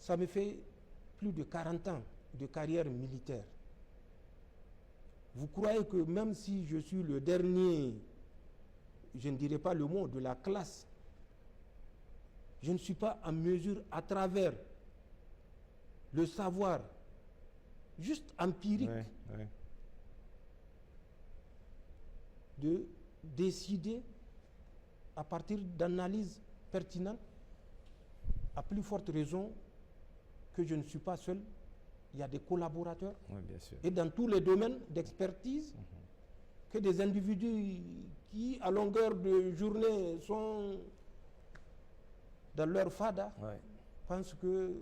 Ça me fait plus de 40 ans de carrière militaire. Vous croyez que même si je suis le dernier, je ne dirais pas le mot, de la classe, je ne suis pas en mesure, à travers le savoir, juste empirique, de décider à partir d'analyses pertinentes, à plus forte raison que je ne suis pas seul, il y a des collaborateurs, bien sûr. Et dans tous les domaines d'expertise, que des individus qui, à longueur de journée, sont dans leur fada, pensent que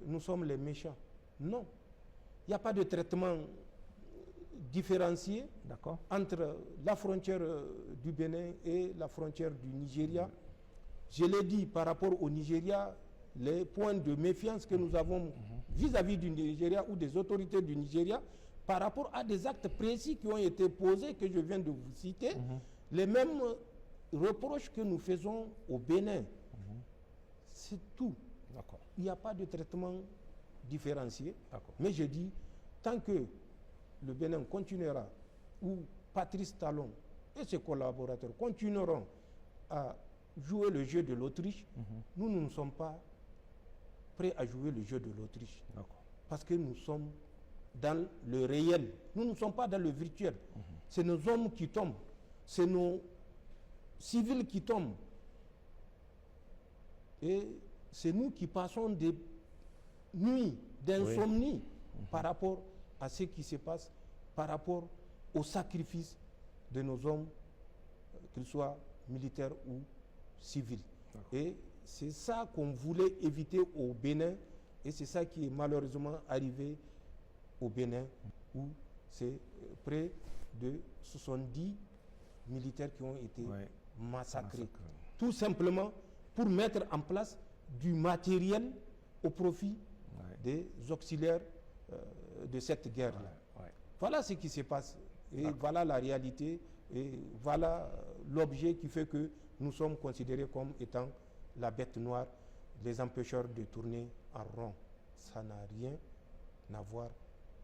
nous sommes les méchants. Non. Il n'y a pas de traitement différencié entre la frontière du Bénin et la frontière du Nigeria. Je l'ai dit par rapport au Nigeria, les points de méfiance que nous avons vis-à-vis du Nigeria ou des autorités du Nigeria, par rapport à des actes précis qui ont été posés, que je viens de vous citer, les mêmes reproches que nous faisons au Bénin. C'est tout. Il n'y a pas de traitement différencié. Mais je dis, tant que le Bénin continuera, ou Patrice Talon et ses collaborateurs continueront à jouer le jeu de l'Autriche, nous ne sommes pas prêts à jouer le jeu de l'Autriche. Parce que nous sommes dans le réel. Nous ne sommes pas dans le virtuel. C'est nos hommes qui tombent. C'est nos civils qui tombent. Et c'est nous qui passons des nuits d'insomnie par rapport à ce qui se passe, par rapport au sacrifice de nos hommes, qu'ils soient militaires ou civils. Et c'est ça qu'on voulait éviter au Bénin, et c'est ça qui est malheureusement arrivé au Bénin, où c'est près de 70 militaires qui ont été massacrés. Tout simplement pour mettre en place du matériel au profit des auxiliaires de cette guerre-là. Voilà ce qui se passe, et voilà la réalité, et voilà l'objet qui fait que nous sommes considérés comme étant la bête noire, les empêcheurs de tourner en rond. Ça n'a rien à voir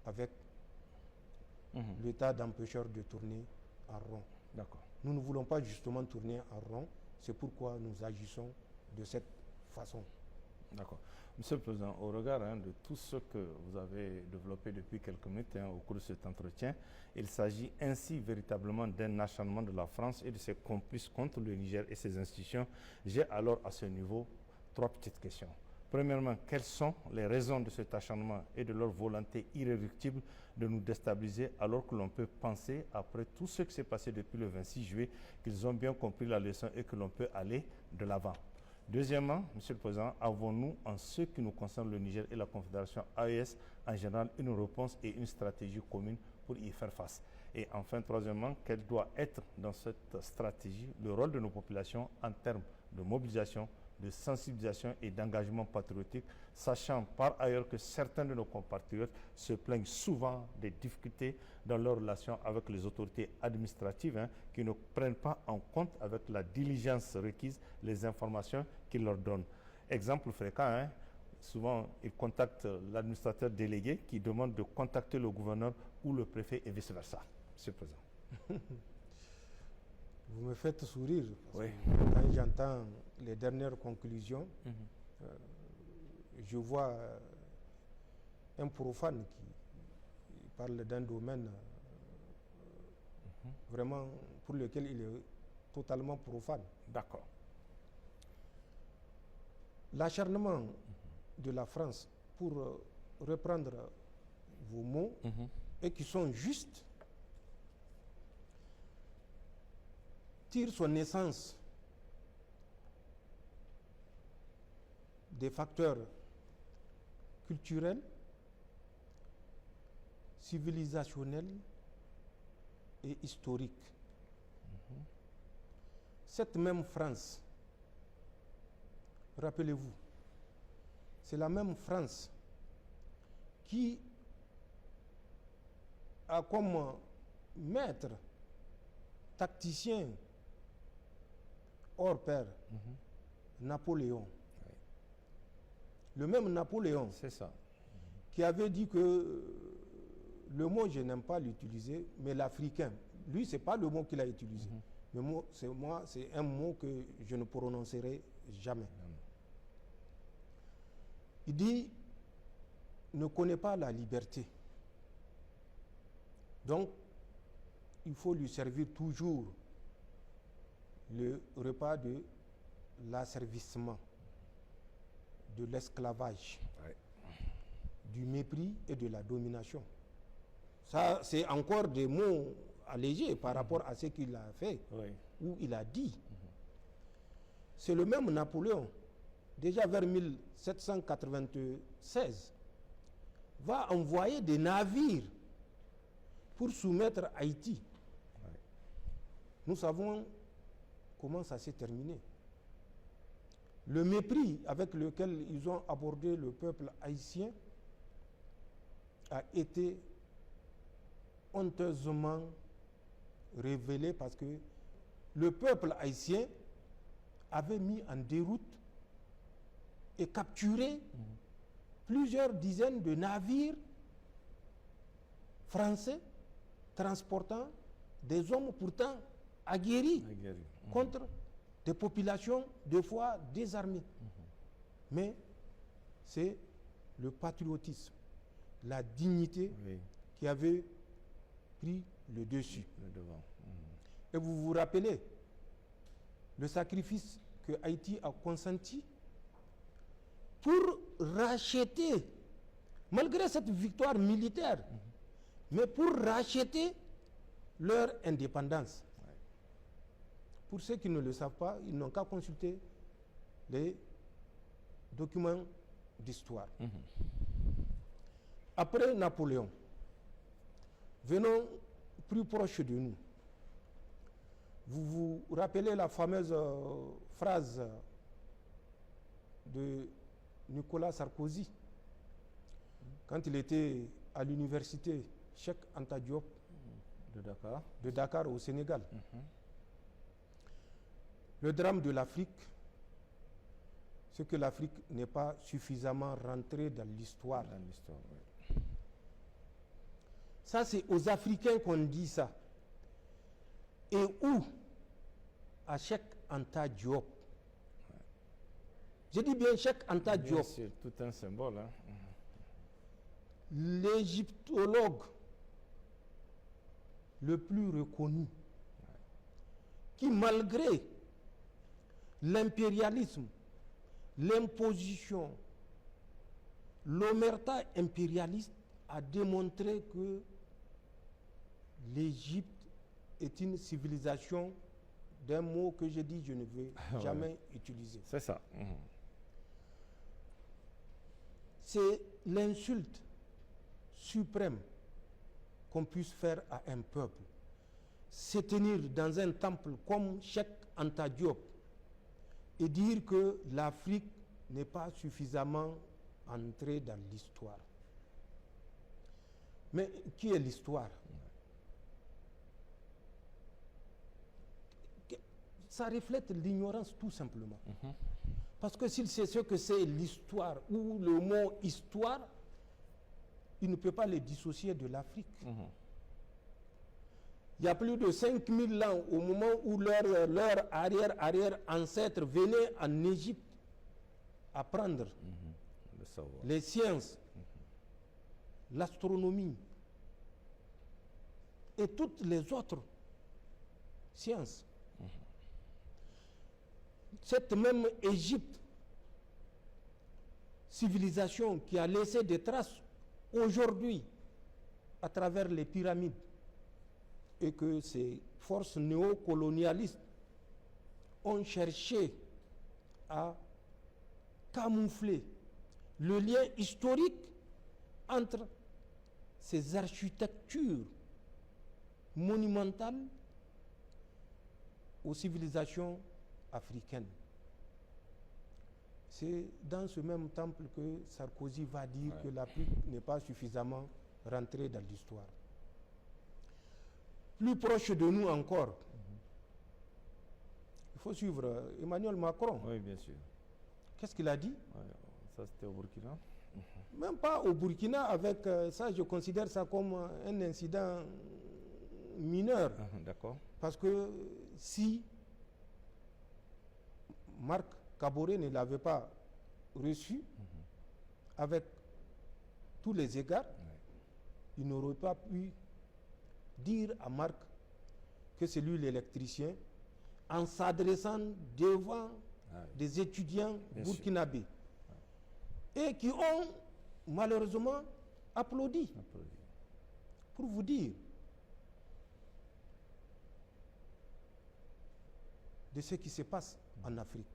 avec l'état d'empêcheur de tourner en rond. Nous ne voulons pas justement tourner en rond, c'est pourquoi nous agissons de cette façon. D'accord. Monsieur le Président, au regard de tout ce que vous avez développé depuis quelques minutes au cours de cet entretien, il s'agit ainsi véritablement d'un acharnement de la France et de ses complices contre le Niger et ses institutions. J'ai alors à ce niveau 3 petites questions. Premièrement, quelles sont les raisons de cet acharnement et de leur volonté irréductible de nous déstabiliser, alors que l'on peut penser, après tout ce qui s'est passé depuis le 26 juillet, qu'ils ont bien compris la leçon et que l'on peut aller de l'avant? Deuxièmement, Monsieur le Président, avons-nous, en ce qui nous concerne le Niger et la Confédération AES en général, une réponse et une stratégie commune pour y faire face? Et enfin, troisièmement, quel doit être dans cette stratégie le rôle de nos populations en termes de mobilisation, de sensibilisation et d'engagement patriotique, sachant par ailleurs que certains de nos compatriotes se plaignent souvent des difficultés dans leurs relations avec les autorités administratives qui ne prennent pas en compte avec la diligence requise les informations qu'ils leur donnent. Exemple fréquent, souvent ils contactent l'administrateur délégué qui demande de contacter le gouverneur ou le préfet et vice-versa. Monsieur le Président. Vous me faites sourire, parce que quand j'entends les dernières conclusions, je vois un profane qui parle d'un domaine vraiment pour lequel il est totalement profane. D'accord. L'acharnement de la France, pour reprendre vos mots, et qui sont justes, tire son essence des facteurs culturels, civilisationnels et historiques. Cette même France, rappelez-vous, c'est la même France qui a comme maître tacticien hors pair Napoléon. le même Napoléon, c'est ça, qui avait dit que le mot, je n'aime pas l'utiliser, mais l'africain, lui, ce n'est pas le mot qu'il a utilisé. Le mot, c'est un mot que je ne prononcerai jamais. Il dit, ne connaît pas la liberté. Donc, il faut lui servir toujours le repas de l'asservissement, de l'esclavage, du mépris et de la domination. Ça, c'est encore des mots allégés par rapport à ce qu'il a fait ou il a dit. C'est le même Napoléon, déjà vers 1796, va envoyer des navires pour soumettre Haïti. Nous savons comment ça s'est terminé. Le mépris avec lequel ils ont abordé le peuple haïtien a été honteusement révélé parce que le peuple haïtien avait mis en déroute et capturé plusieurs dizaines de navires français transportant des hommes pourtant aguerris contre des populations de fois désarmées. Mais c'est le patriotisme, la dignité qui avait pris le dessus. Et vous vous rappelez le sacrifice que Haïti a consenti pour racheter, malgré cette victoire militaire, mais pour racheter leur indépendance. Pour ceux qui ne le savent pas, ils n'ont qu'à consulter les documents d'histoire. Après Napoléon, venons plus proche de nous. Vous vous rappelez la fameuse phrase de Nicolas Sarkozy quand il était à l'université Cheikh Anta Diop de Dakar au Sénégal. Le drame de l'Afrique, c'est que l'Afrique n'est pas suffisamment rentrée dans l'histoire. Ça, c'est aux Africains qu'on dit ça. Et où? À Cheikh Anta Diop. Je dis bien Cheikh Anta Diop. C'est tout un symbole. L'égyptologue le plus reconnu, qui malgré l'impérialisme, l'imposition, l'omerta impérialiste, a démontré que l'Égypte est une civilisation d'un mot que j'ai dit je ne veux jamais utiliser. C'est ça. C'est l'insulte suprême qu'on puisse faire à un peuple. Se tenir dans un temple comme Cheikh Anta Diop et dire que l'Afrique n'est pas suffisamment entrée dans l'histoire. Mais qui est l'histoire? Ça reflète l'ignorance tout simplement. Parce que s'il sait ce que c'est l'histoire ou le mot histoire, il ne peut pas les dissocier de l'Afrique. Il y a plus de 5000 ans, au moment où leur arrière-ancêtre venait en Égypte apprendre les sciences, l'astronomie et toutes les autres sciences. Cette même Égypte, civilisation qui a laissé des traces aujourd'hui à travers les pyramides, et que ces forces néocolonialistes ont cherché à camoufler le lien historique entre ces architectures monumentales aux civilisations africaines. C'est dans ce même temple que Sarkozy va dire que l'Afrique n'est pas suffisamment rentrée dans l'histoire. Plus proche de nous encore, il faut suivre Emmanuel Macron. Oui, bien sûr. Qu'est-ce qu'il a dit? Ça, c'était au Burkina. Même pas au Burkina, avec ça, je considère ça comme un incident mineur. D'accord. Parce que si Marc Kaboré ne l'avait pas reçu avec tous les égards, il n'aurait pas pu dire à Marc que c'est lui l'électricien en s'adressant devant des étudiants burkinabés et qui ont malheureusement applaudi. Pour vous dire de ce qui se passe en Afrique.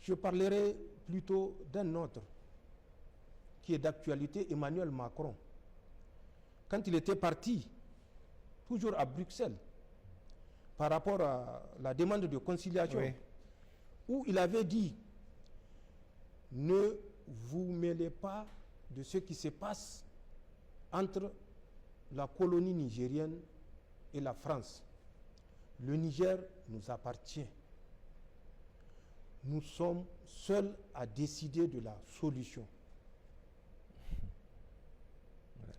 Je parlerai plutôt d'un autre qui est d'actualité, Emmanuel Macron. Quand il était parti, toujours à Bruxelles, par rapport à la demande de conciliation, où il avait dit « Ne vous mêlez pas de ce qui se passe entre la colonie nigérienne et la France. Le Niger nous appartient. Nous sommes seuls à décider de la solution. »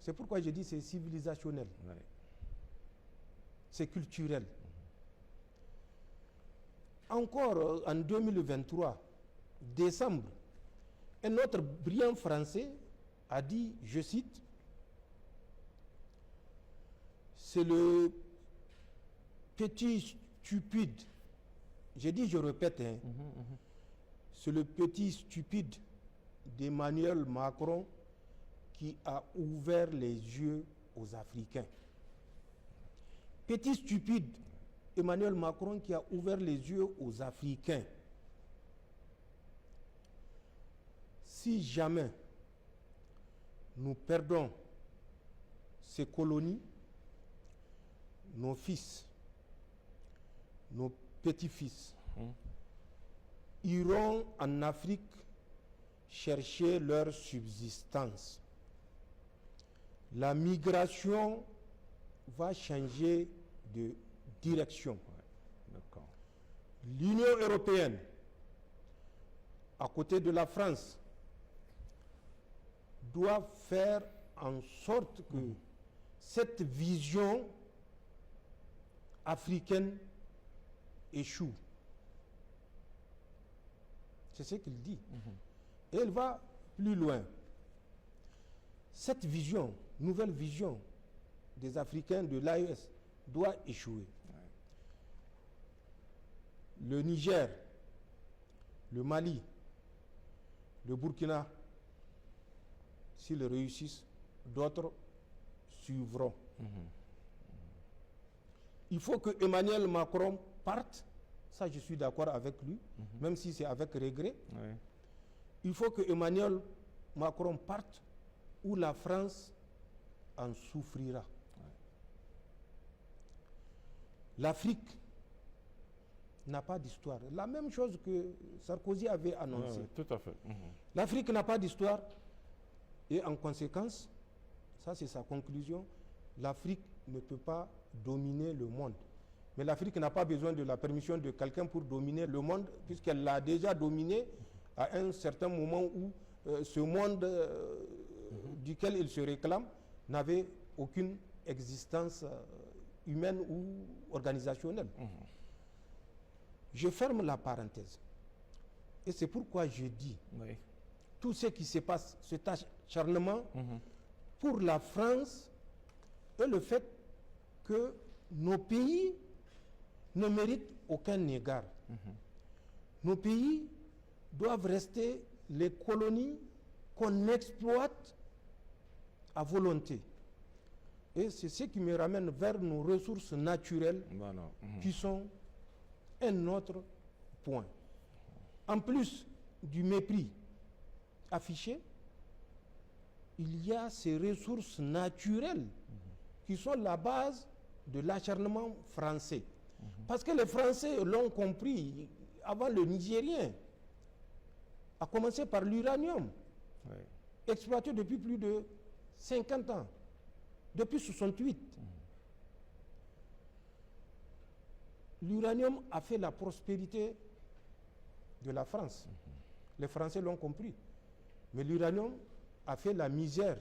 C'est pourquoi je dis c'est civilisationnel. C'est culturel. Encore en 2023, décembre, un autre brillant Français a dit, je cite, « C'est le petit stupide », j'ai dit, je répète, c'est le petit stupide d'Emmanuel Macron qui a ouvert les yeux aux Africains. Petit stupide Emmanuel Macron qui a ouvert les yeux aux Africains. Si jamais nous perdons ces colonies, nos fils, nos petits-fils iront en Afrique chercher leur subsistance. La migration va changer de direction. L'Union européenne, à côté de la France, doit faire en sorte que cette vision africaine échoue. C'est ce qu'il dit. Et elle va plus loin. Cette vision, nouvelle vision des Africains de l'AES doit échouer. Le Niger, le Mali, le Burkina, s'ils réussissent, d'autres suivront. Il faut que Emmanuel Macron parte, ça je suis d'accord avec lui, même si c'est avec regret. Il faut que Emmanuel Macron parte où la France en souffrira. L'Afrique n'a pas d'histoire. La même chose que Sarkozy avait annoncé. Tout à fait. L'Afrique n'a pas d'histoire et en conséquence, ça c'est sa conclusion, l'Afrique ne peut pas dominer le monde. Mais l'Afrique n'a pas besoin de la permission de quelqu'un pour dominer le monde, puisqu'elle l'a déjà dominé à un certain moment où ce monde duquel il se réclame n'avait aucune existence humaine ou organisationnelle. Je ferme la parenthèse. Et c'est pourquoi je dis, tout ce qui se passe, cet acharnement pour la France et le fait que nos pays ne méritent aucun égard. Nos pays doivent rester les colonies qu'on exploite à volonté. Et c'est ce qui me ramène vers nos ressources naturelles qui sont un autre point. En plus du mépris affiché, il y a ces ressources naturelles qui sont la base de l'acharnement français. Parce que les Français l'ont compris avant le Nigérien, à commencer par l'uranium, exploité depuis plus de 50 ans, depuis 68. L'uranium a fait la prospérité de la France. Les Français l'ont compris. Mais l'uranium a fait la misère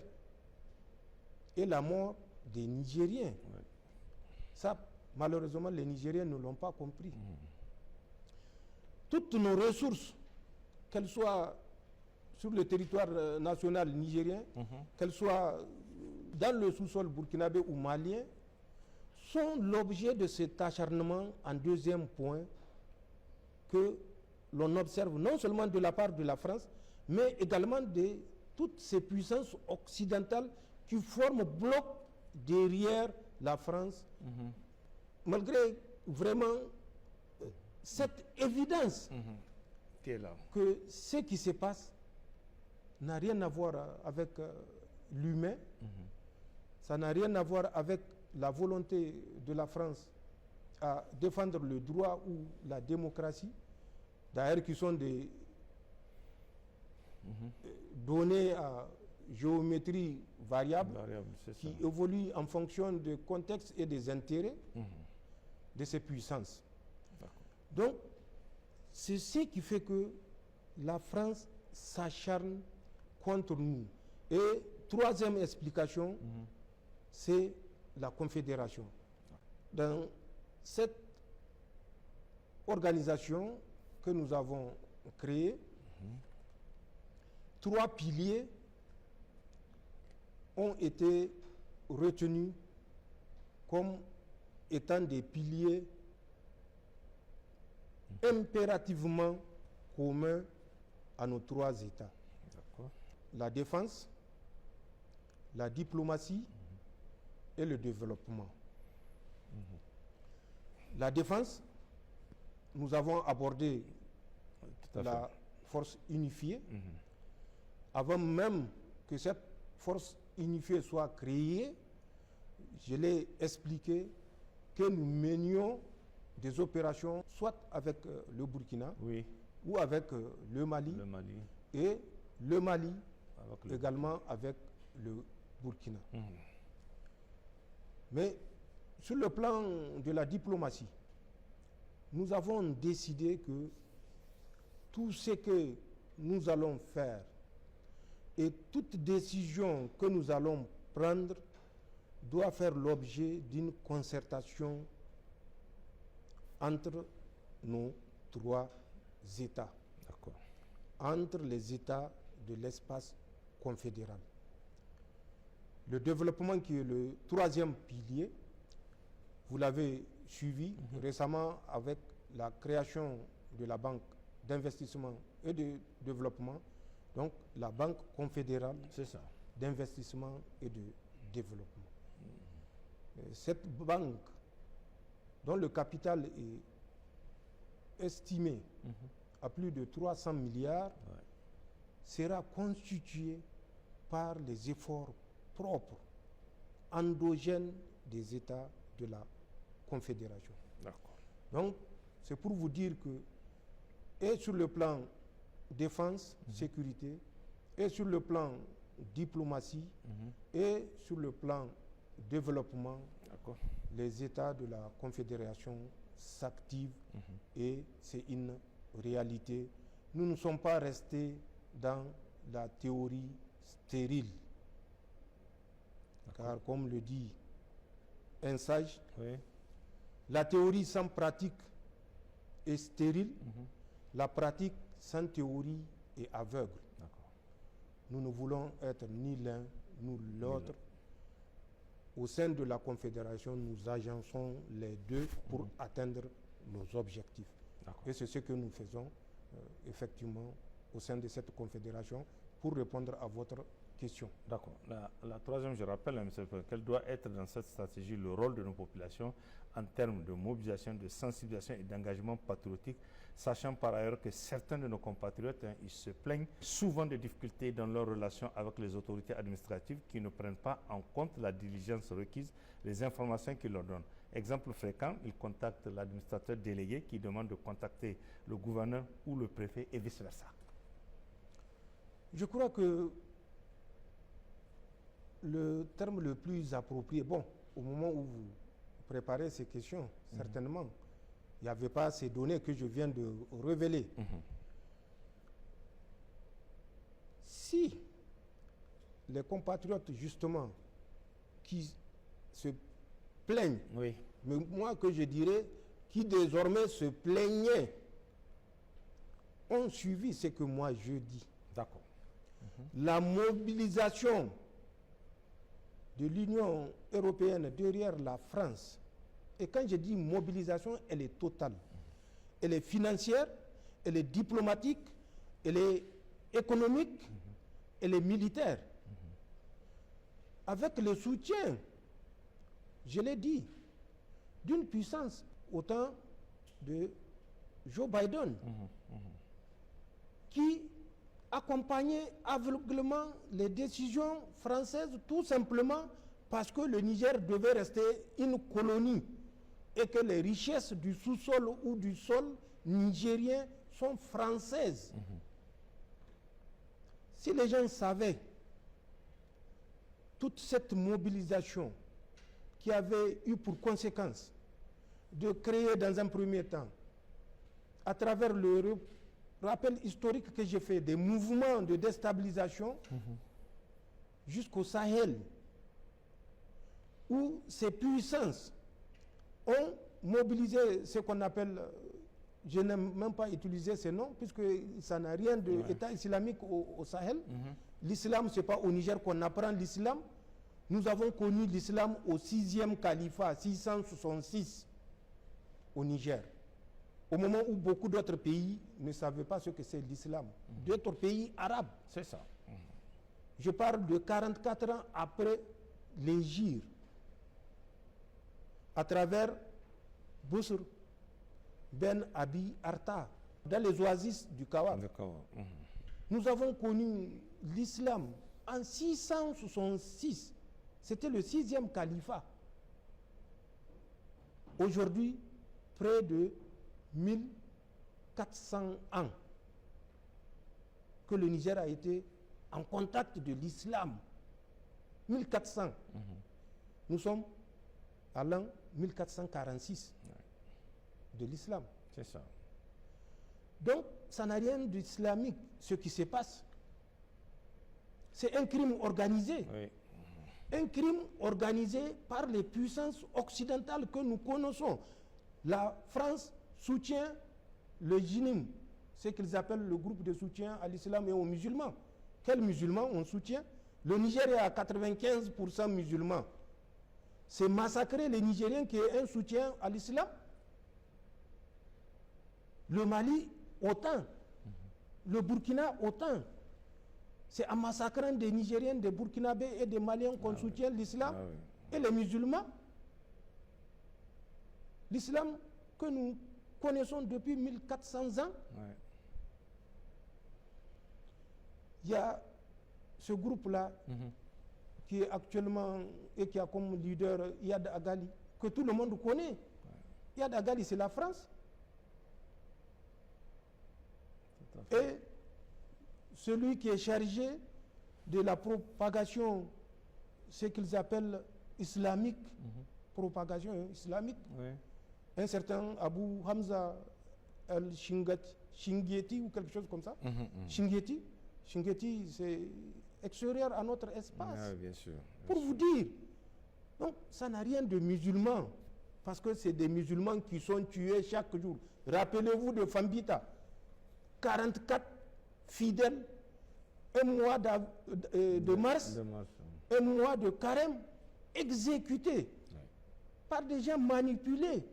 et la mort des Nigériens. Oui. Ça, malheureusement, les Nigériens ne l'ont pas compris. Toutes nos ressources, qu'elles soient sur le territoire national nigérien, qu'elles soient dans le sous-sol burkinabé ou malien, sont l'objet de cet acharnement en deuxième point que l'on observe non seulement de la part de la France, mais également de toutes ces puissances occidentales qui forment bloc derrière la France, malgré vraiment cette évidence qui est là. que ce qui se passe n'a rien à voir avec l'humain, ça n'a rien à voir avec la volonté de la France à défendre le droit ou la démocratie, d'ailleurs qui sont des données à géométrie variable, qui évoluent en fonction du contexte et des intérêts de ces puissances. Donc, c'est ce qui fait que la France s'acharne contre nous. Et troisième explication, c'est la Confédération. Dans cette organisation que nous avons créée, trois piliers ont été retenus comme étant des piliers impérativement communs à nos trois États. La défense, la diplomatie et le développement. La défense, nous avons abordé la force unifiée. Avant même que cette force unifiée soit créée, je l'ai expliqué que nous menions des opérations soit avec le Burkina ou avec le Mali, et le Mali également avec le Burkina. Mais sur le plan de la diplomatie, nous avons décidé que tout ce que nous allons faire et toute décision que nous allons prendre doit faire l'objet d'une concertation entre nos trois États, entre les États de l'espace confédéral. Le développement qui est le troisième pilier, vous l'avez suivi récemment avec la création de la Banque d'investissement et de développement, donc la Banque confédérale d'investissement et de développement. Cette banque, dont le capital est estimé à plus de 300 milliards, sera constituée par les efforts propres, endogènes des États de la Confédération. Donc, c'est pour vous dire que, et sur le plan défense, sécurité, et sur le plan diplomatie, et sur le plan développement, les États de la Confédération s'activent et c'est une réalité. Nous ne sommes pas restés dans la théorie stérile. Car comme le dit un sage, la théorie sans pratique est stérile, la pratique sans théorie est aveugle. Nous ne voulons être ni l'un ni l'autre. Au sein de la Confédération, nous agençons les deux pour atteindre nos objectifs. Et c'est ce que nous faisons effectivement au sein de cette Confédération pour répondre à votre question. D'accord. La troisième, je rappelle, M. le Président, quel doit être dans cette stratégie le rôle de nos populations en termes de mobilisation, de sensibilisation et d'engagement patriotique, sachant par ailleurs que certains de nos compatriotes, ils se plaignent souvent de difficultés dans leurs relations avec les autorités administratives qui ne prennent pas en compte la diligence requise, les informations qu'ils leur donnent. Exemple fréquent, ils contactent l'administrateur délégué qui demande de contacter le gouverneur ou le préfet et vice-versa. Je crois que le terme le plus approprié, bon, au moment où vous préparez ces questions, certainement, il n'y avait pas ces données que je viens de révéler. les compatriotes, justement, qui se plaignent, Oui. mais moi que je dirais, qui désormais se plaignaient, ont suivi ce que moi je dis. D'accord. La mobilisation de l'Union européenne derrière la France, et quand je dis mobilisation, elle est totale. Elle est financière, elle est diplomatique, elle est économique, elle est militaire. Avec le soutien, je l'ai dit, d'une puissance autant de Joe Biden, qui accompagnait aveuglément les décisions françaises tout simplement parce que le Niger devait rester une colonie et que les richesses du sous-sol ou du sol nigérien sont françaises. Si les gens savaient toute cette mobilisation qui avait eu pour conséquence de créer dans un premier temps, à travers le rappel historique que j'ai fait, des mouvements de déstabilisation jusqu'au Sahel, où ces puissances ont mobilisé ce qu'on appelle, je n'aime même pas utiliser ces noms, puisque ça n'a rien d'État islamique au Sahel. L'islam, ce n'est pas au Niger qu'on apprend l'islam. Nous avons connu l'islam au 6e califat, 666, au Niger. Au moment où beaucoup d'autres pays ne savaient pas ce que c'est l'islam. D'autres pays arabes. C'est ça. Je parle de 44 ans après l'Hégire, à travers Bousr Ben Abi Arta, dans les oasis du Kawa. Nous avons connu l'islam en 666. C'était le 6e califat. Aujourd'hui, près de 1400 ans que le Niger a été en contact de l'islam. 1400. Nous sommes à l'an 1446 de l'islam. C'est ça. Donc, ça n'a rien d'islamique, ce qui se passe. C'est un crime organisé. Oui. Un crime organisé par les puissances occidentales que nous connaissons. La France soutient le JNIM, ce qu'ils appellent le groupe de soutien à l'islam et aux musulmans. Quels musulmans on soutient? Le Niger est à 95% musulmans. C'est massacrer les Nigériens qui est un soutien à l'islam. Le Mali, autant. Le Burkina, autant. C'est en massacrant des Nigériens, des Burkinabés et des Maliens qu'on soutient l'islam et les musulmans. L'islam que nous connaissons depuis 1400 ans. Il y a ce groupe-là qui est actuellement et qui a comme leader Yad Agali, que tout le monde connaît. Yad Agali, c'est la France. Et celui qui est chargé de la propagation, ce qu'ils appellent islamique, propagation islamique, un certain Abu Hamza al-Shingieti ou quelque chose comme ça. Shingieti, c'est extérieur à notre espace. Bien sûr, pour vous dire. Donc, ça n'a rien de musulman, parce que c'est des musulmans qui sont tués chaque jour. Rappelez-vous de Fambita, 44 fidèles, un mois de mars, un mois de carême, exécutés par des gens manipulés.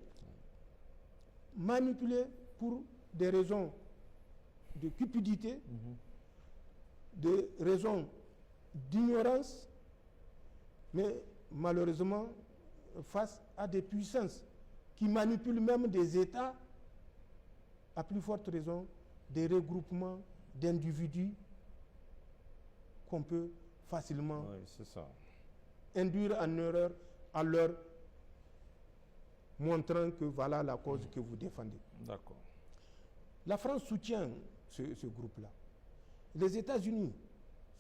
Manipulés pour des raisons de cupidité, des raisons d'ignorance, mais malheureusement face à des puissances qui manipulent même des États, à plus forte raison des regroupements d'individus qu'on peut facilement induire en erreur en leur montrant que voilà la cause que vous défendez. D'accord. La France soutient ce groupe-là. Les États-Unis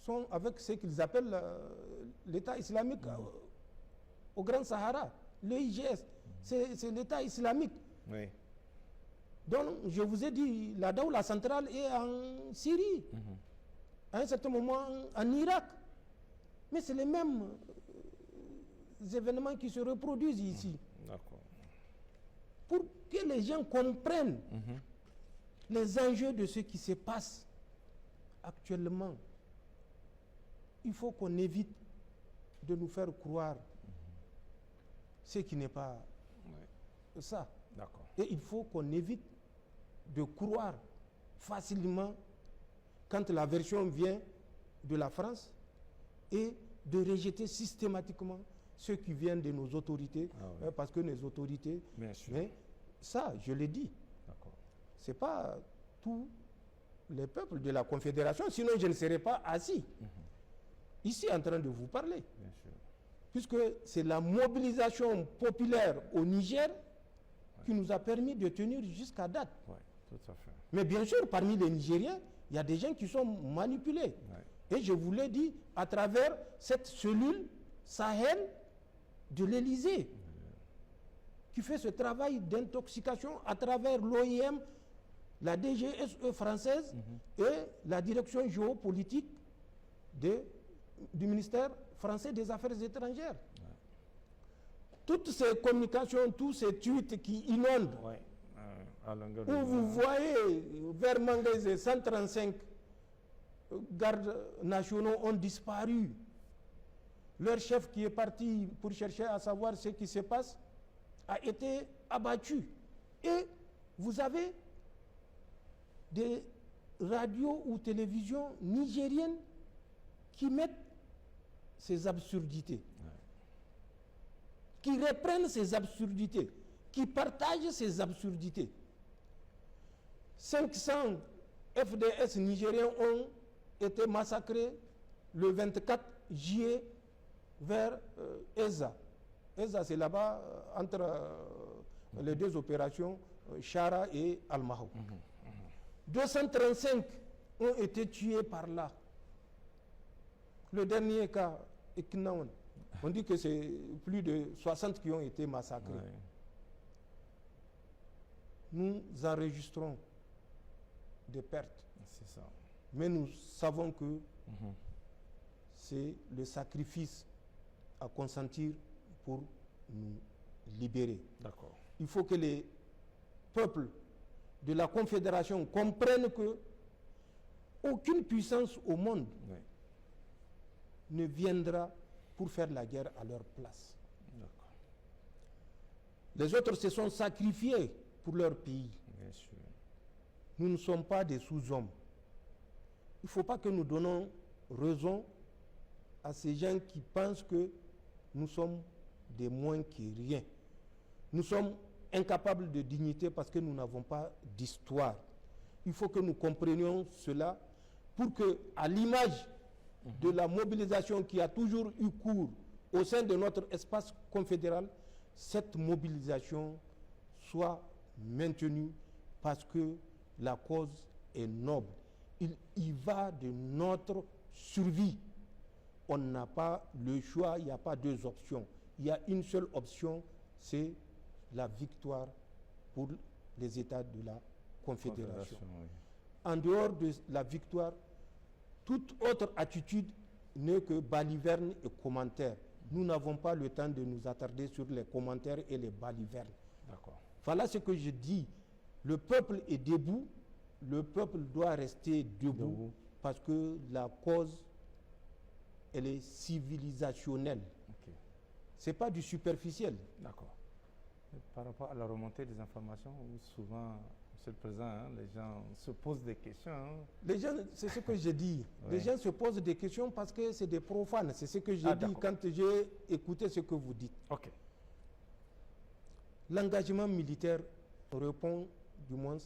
sont avec ce qu'ils appellent l'État islamique au Grand Sahara, le IGS, c'est l'État islamique. Oui. Donc, je vous ai dit, la Daoula centrale est en Syrie, à un certain moment en Irak. Mais c'est les mêmes événements qui se reproduisent ici. D'accord. Pour que les gens comprennent les enjeux de ce qui se passe actuellement, il faut qu'on évite de nous faire croire ce qui n'est pas ça. D'accord. Et il faut qu'on évite de croire facilement quand la version vient de la France et de rejeter systématiquement ceux qui viennent de nos autorités, parce que nos autorités, bien sûr, mais ça, je l'ai dit, ce n'est pas tous les peuples de la Confédération, sinon je ne serais pas assis ici en train de vous parler. Bien sûr. Puisque c'est la mobilisation populaire au Niger qui nous a permis de tenir jusqu'à date. Oui, tout à fait. Mais bien sûr, parmi les Nigériens, il y a des gens qui sont manipulés. Et je vous l'ai dit, à travers cette cellule Sahel de l'Élysée, qui fait ce travail d'intoxication à travers l'OIM, la DGSE française et la direction géopolitique du ministère français des Affaires étrangères. Toutes ces communications, tous ces tweets qui inondent, où vous voyez vers Mangaise, 135 gardes nationaux ont disparu. Leur chef qui est parti pour chercher à savoir ce qui se passe a été abattu. Et vous avez des radios ou télévisions nigériennes qui mettent ces absurdités, qui reprennent ces absurdités, qui partagent ces absurdités. 500 FDS nigériens ont été massacrés le 24 juillet vers Eza. Eza, c'est là-bas, entre les deux opérations, Chara et Al-Mahou. 235 ont été tués par là. Le dernier cas, Eknaon, on dit que c'est plus de 60 qui ont été massacrés. Nous enregistrons des pertes. C'est ça. Mais nous savons que c'est le sacrifice à consentir pour nous libérer. D'accord. Il faut que les peuples de la Confédération comprennent que aucune puissance au monde ne viendra pour faire la guerre à leur place. Les autres se sont sacrifiés pour leur pays. Bien sûr. Nous ne sommes pas des sous-hommes. Il ne faut pas que nous donnons raison à ces gens qui pensent que nous sommes des moins que rien. Nous sommes incapables de dignité parce que nous n'avons pas d'histoire. Il faut que nous comprenions cela pour que, à l'image de la mobilisation qui a toujours eu cours au sein de notre espace confédéral, cette mobilisation soit maintenue parce que la cause est noble. Il y va de notre survie. On n'a pas le choix, il n'y a pas deux options. Il y a une seule option, c'est la victoire pour les États de la Confédération. En dehors de la victoire, toute autre attitude n'est que baliverne et commentaire. Nous n'avons pas le temps de nous attarder sur les commentaires et les balivernes. Voilà ce que je dis. Le peuple est debout, le peuple doit rester debout parce que la cause, elle est civilisationnelle. Ce n'est pas du superficiel. D'accord. Par rapport à la remontée des informations, souvent, Monsieur le Président, les gens se posent des questions. Les gens, c'est ce que j'ai dit. Les gens se posent des questions parce que c'est des profanes. C'est ce que j'ai dit quand j'ai écouté ce que vous dites. L'engagement militaire répond du moins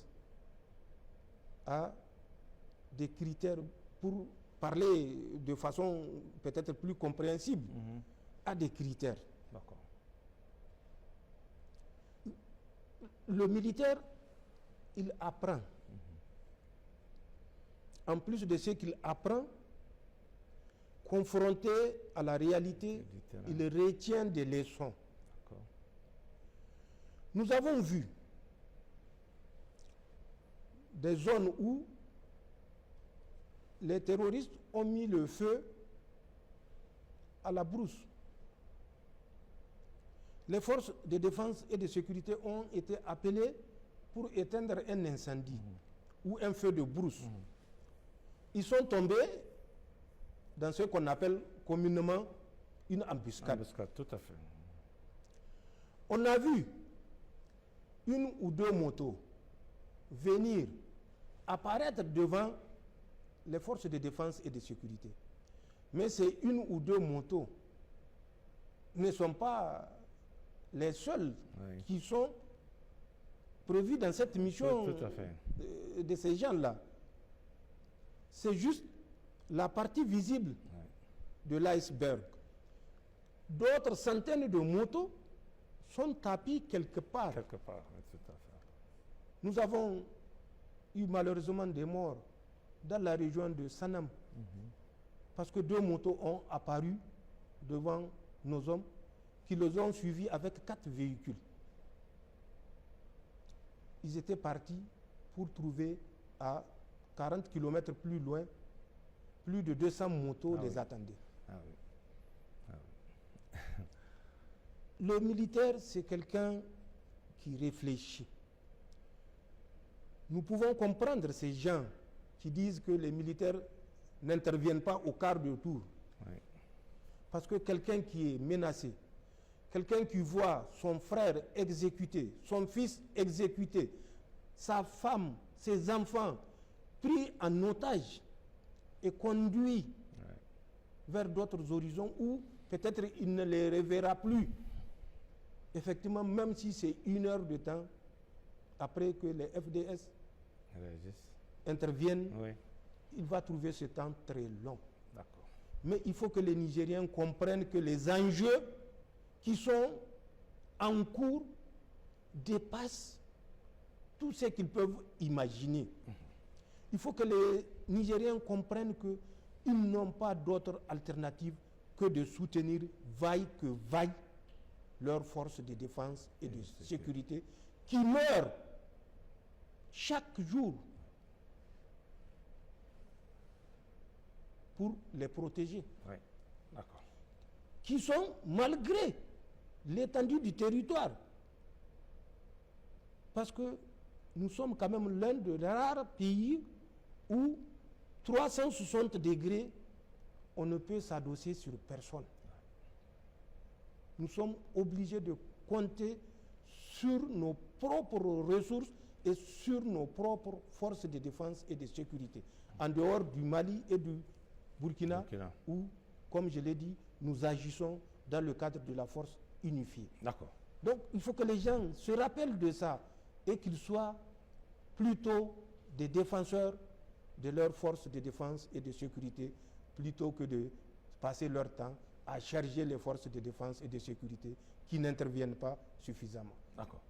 à des critères, pour parler de façon peut-être plus compréhensible, à des critères. Le militaire, il apprend. En plus de ce qu'il apprend, confronté à la réalité, il retient des leçons. Nous avons vu des zones où les terroristes ont mis le feu à la brousse. Les forces de défense et de sécurité ont été appelées pour éteindre un incendie ou un feu de brousse. Ils sont tombés dans ce qu'on appelle communément une embuscade. Embuscade, tout à fait. On a vu une ou deux motos venir apparaître devant les forces de défense et de sécurité. Mais ces une ou deux motos ne sont pas les seuls qui sont prévus dans cette mission tout à fait. De ces gens-là. C'est juste la partie visible de l'iceberg. D'autres centaines de motos sont tapis quelque part. Quelque part, oui, tout à fait. Nous avons eu malheureusement des morts dans la région de Sanam, parce que 2 motos ont apparu devant nos hommes qui les ont suivis avec 4 véhicules. Ils étaient partis pour trouver à 40 km plus loin, plus de 200 motos les attendaient. Ah oui. Le militaire, c'est quelqu'un qui réfléchit. Nous pouvons comprendre ces gens qui disent que les militaires n'interviennent pas au quart de tour. Oui. Parce que quelqu'un qui est menacé, quelqu'un qui voit son frère exécuté, son fils exécuté, sa femme, ses enfants pris en otage et conduits vers d'autres horizons où peut-être il ne les reverra plus. Effectivement, même si c'est 1 heure de temps après que les FDS interviennent, il va trouver ce temps très long. Mais il faut que les Nigériens comprennent que les enjeux qui sont en cours dépassent tout ce qu'ils peuvent imaginer. Il faut que les Nigériens comprennent qu'ils n'ont pas d'autre alternative que de soutenir, vaille que vaille, leurs forces de défense et de sécurité qui meurent chaque jour pour les protéger. Oui, d'accord. Qui sont, malgré l'étendue du territoire, parce que nous sommes quand même l'un des rares pays où 360 degrés, on ne peut s'adosser sur personne. Nous sommes obligés de compter sur nos propres ressources et sur nos propres forces de défense et de sécurité, en dehors du Mali et du Burkina, où, comme je l'ai dit, nous agissons dans le cadre de la force unifiée. D'accord. Donc, il faut que les gens se rappellent de ça et qu'ils soient plutôt des défenseurs de leurs forces de défense et de sécurité, plutôt que de passer leur temps à charger les forces de défense et de sécurité qui n'interviennent pas suffisamment. D'accord.